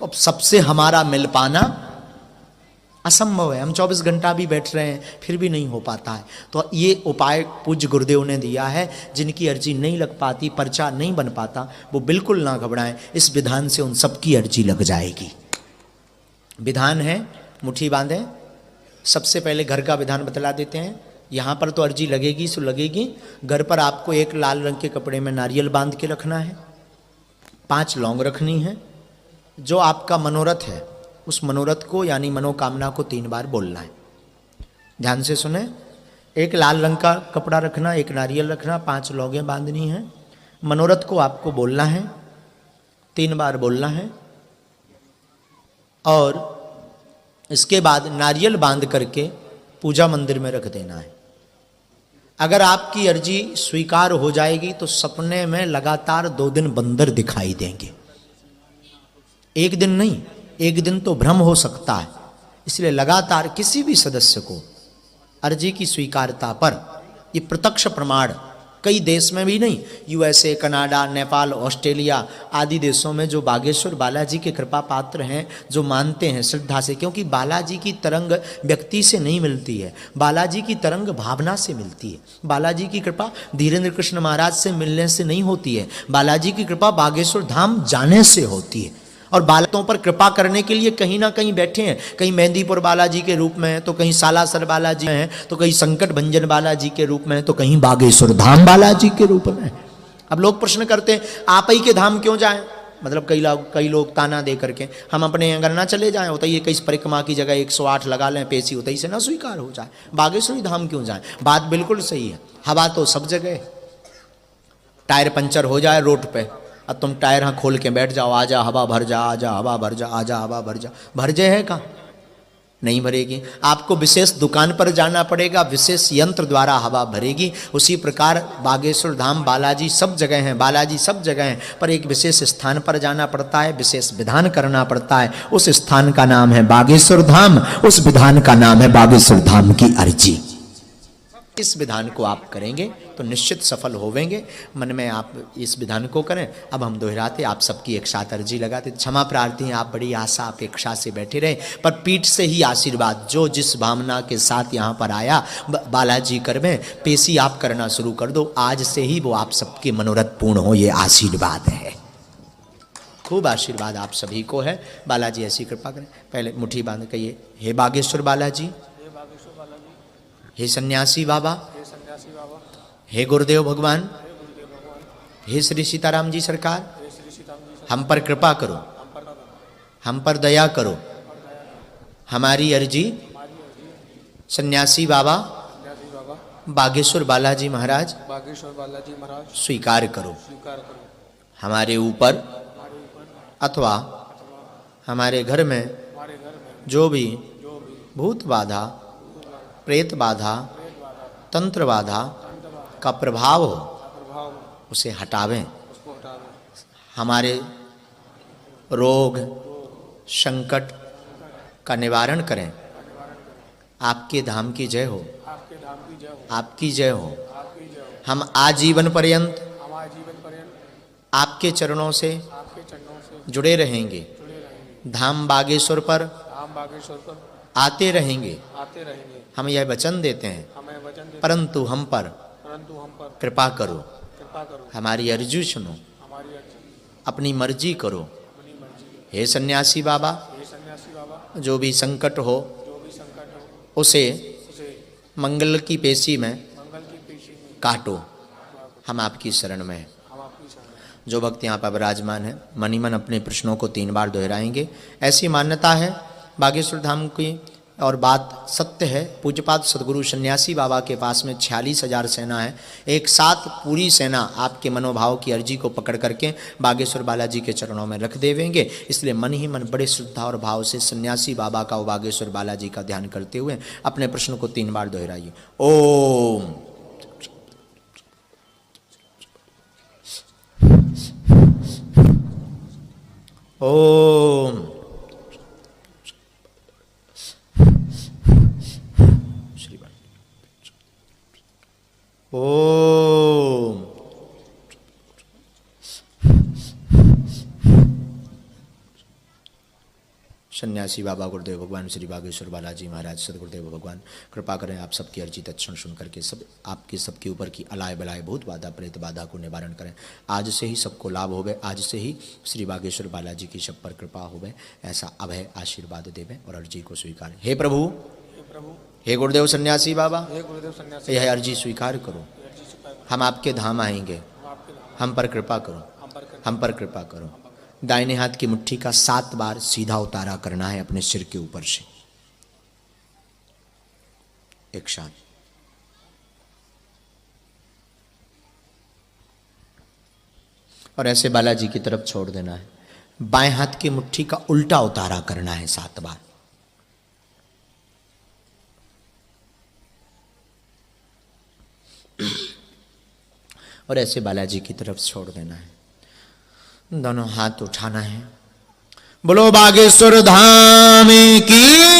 अब सबसे हमारा मिल पाना असंभव है। हम 24 घंटा भी बैठ रहे हैं फिर भी नहीं हो पाता है। तो ये उपाय पूज्य गुरुदेव ने दिया है। जिनकी अर्जी नहीं लग पाती, पर्चा नहीं बन पाता, वो बिल्कुल ना घबराएं, इस विधान से उन सबकी अर्जी लग जाएगी। विधान है, मुट्ठी बांधें। सबसे पहले घर का विधान बतला देते हैं। यहाँ पर तो अर्जी लगेगी सो लगेगी। घर पर आपको एक लाल रंग के कपड़े में नारियल बांध के रखना है, 5 लौंग रखनी है। जो आपका मनोरथ है उस मनोरथ को यानी मनोकामना को 3 बार बोलना है। ध्यान से सुने। एक लाल रंग का कपड़ा रखना, एक नारियल रखना, 5 लौंगें बांधनी हैं। मनोरथ को आपको बोलना है, 3 बार बोलना है। और इसके बाद नारियल बांध करके पूजा मंदिर में रख देना है। अगर आपकी अर्जी स्वीकार हो जाएगी तो सपने में लगातार 2 दिन बंदर दिखाई देंगे। एक दिन नहीं, एक दिन तो भ्रम हो सकता है। इसलिए लगातार किसी भी सदस्य को अर्जी की स्वीकारता पर, ये प्रत्यक्ष प्रमाण कई देश में भी नहीं, यूएसए, कनाडा, नेपाल, ऑस्ट्रेलिया आदि देशों में जो बागेश्वर बालाजी के कृपा पात्र हैं, जो मानते हैं श्रद्धा से, क्योंकि बालाजी की तरंग व्यक्ति से नहीं मिलती है, बालाजी की तरंग भावना से मिलती है। बालाजी की कृपा धीरेन्द्र कृष्ण महाराज से मिलने से नहीं होती है, बालाजी की कृपा बागेश्वर धाम जाने से होती है। और बालकों पर कृपा करने के लिए कहीं ना कहीं बैठे हैं, कहीं मेहंदीपुर बालाजी के रूप में, तो कहीं सालासर बालाजी हैं, तो कहीं संकट भंजन बालाजी के रूप में, तो कहीं बागेश्वर धाम बालाजी के रूप में। अब लोग प्रश्न करते हैं आप ही के धाम क्यों जाएं? मतलब कई लोग ताना दे करके हम अपने अगर ना चले जाएं, होता ये कई परिक्रमा की जगह 108 लगा लें पेशी, होता ही से ना स्वीकार हो जाए, बागेश्वरी धाम क्यों जाए? बात बिल्कुल सही है। हवा तो सब जगह, टायर पंचर हो जाए रोड पे, अब तुम टायर हाँ खोल के बैठ जाओ, आजा हवा भर जा, आजा हवा भर जा, आजा हवा भर जा, भर जाए है कहाँ? नहीं भरेगी। आपको विशेष दुकान पर जाना पड़ेगा, विशेष यंत्र द्वारा हवा भरेगी। उसी प्रकार बागेश्वर धाम बालाजी सब जगह हैं, बालाजी सब जगह हैं, पर एक विशेष स्थान पर जाना पड़ता है, विशेष विधान करना पड़ता है। उस स्थान का नाम है बागेश्वर धाम, उस विधान का नाम है बागेश्वर धाम की अर्जी। इस विधान को आप करेंगे तो निश्चित सफल होवेंगे। मन में आप इस विधान को करें। अब हम दोहराते, आप सबकी एक साथ अर्जी लगाते। क्षमा प्रार्थी हैं, आप बड़ी आशा अपेक्षा से बैठे रहे, पर पीठ से ही आशीर्वाद, जो जिस भावना के साथ यहाँ पर आया बालाजी कर में पेशी आप करना शुरू कर दो। आज से ही वो आप सबके मनोरथ पूर्ण हो, ये आशीर्वाद है। खूब आशीर्वाद आप सभी को है। बालाजी ऐसी कृपा करें। पहले मुट्ठी बांध कहिए, हे बागेश्वर बालाजी, हे सन्यासी बाबा, हे गुरुदेव भगवान, हे श्री सीताराम जी सरकार, हम पर कृपा करो, हम पर दया करो। हमारी अर्जी सन्यासी बाबा बागेश्वर बालाजी महाराज स्वीकार करो। हमारे ऊपर अथवा हमारे घर में जो भी भूत बाधा, प्रेत बाधा, तंत्र बाधा का प्रभाव हो, उसे हटावें। हमारे रोग संकट का निवारण करें। आपके धाम की जय हो, आपकी जय हो। हम आजीवन पर्यंत आपके चरणों से जुड़े रहेंगे। धाम बागेश्वर पर आते रहेंगे। हम यह वचन देते हैं, परंतु हम पर कृपा करो। हमारी अर्जी सुनो, अपनी मर्जी करो। हे सन्यासी बाबा, जो भी संकट हो उसे मंगल की पेशी में काटो। हम आपकी शरण में हैं। जो भक्त यहाँ पर विराजमान है मन ही मन अपने प्रश्नों को 3 बार दोहराएंगे। ऐसी मान्यता है बागेश्वर धाम की, और बात सत्य है। पूज्यपाद सदगुरु सन्यासी बाबा के पास में 46,000 सेना है। एक साथ पूरी सेना आपके मनोभाव की अर्जी को पकड़ करके बागेश्वर बालाजी के चरणों में रख देवेंगे। इसलिए मन ही मन बड़े श्रद्धा और भाव से सन्यासी बाबा का, बागेश्वर बालाजी का ध्यान करते हुए अपने प्रश्न को 3 बार दोहराइए। ओम ओम ओम सन्यासी बाबा गुरुदेव भगवान श्री बागेश्वर बालाजी महाराज सदगुरुदेव भगवान कृपा करें आप सबकी अर्जी तत्क्षण सुन करके सब आपके सबके ऊपर की अलाय बलाय भूत बाधा प्रेत बाधा को निवारण करें। आज से ही सबको लाभ होवे, आज से ही श्री बागेश्वर बालाजी की सब पर कृपा होवे, ऐसा अभय आशीर्वाद देवें और अर्जी को स्वीकार। हे प्रभु, हे गुरुदेव सन्यासी बाबा, यह अर्जी स्वीकार करो। हम आपके धाम आएंगे, हम पर कृपा करो, हम पर कृपा करो। दाहिने हाथ की मुट्ठी का 7 बार सीधा उतारा करना है अपने सिर के ऊपर से एक साथ। और ऐसे बालाजी की तरफ छोड़ देना है। बाएं हाथ की मुट्ठी का उल्टा उतारा करना है 7 बार। और ऐसे बालाजी की तरफ छोड़ देना है। दोनों हाथ उठाना है। बोलो बागेश्वर धाम की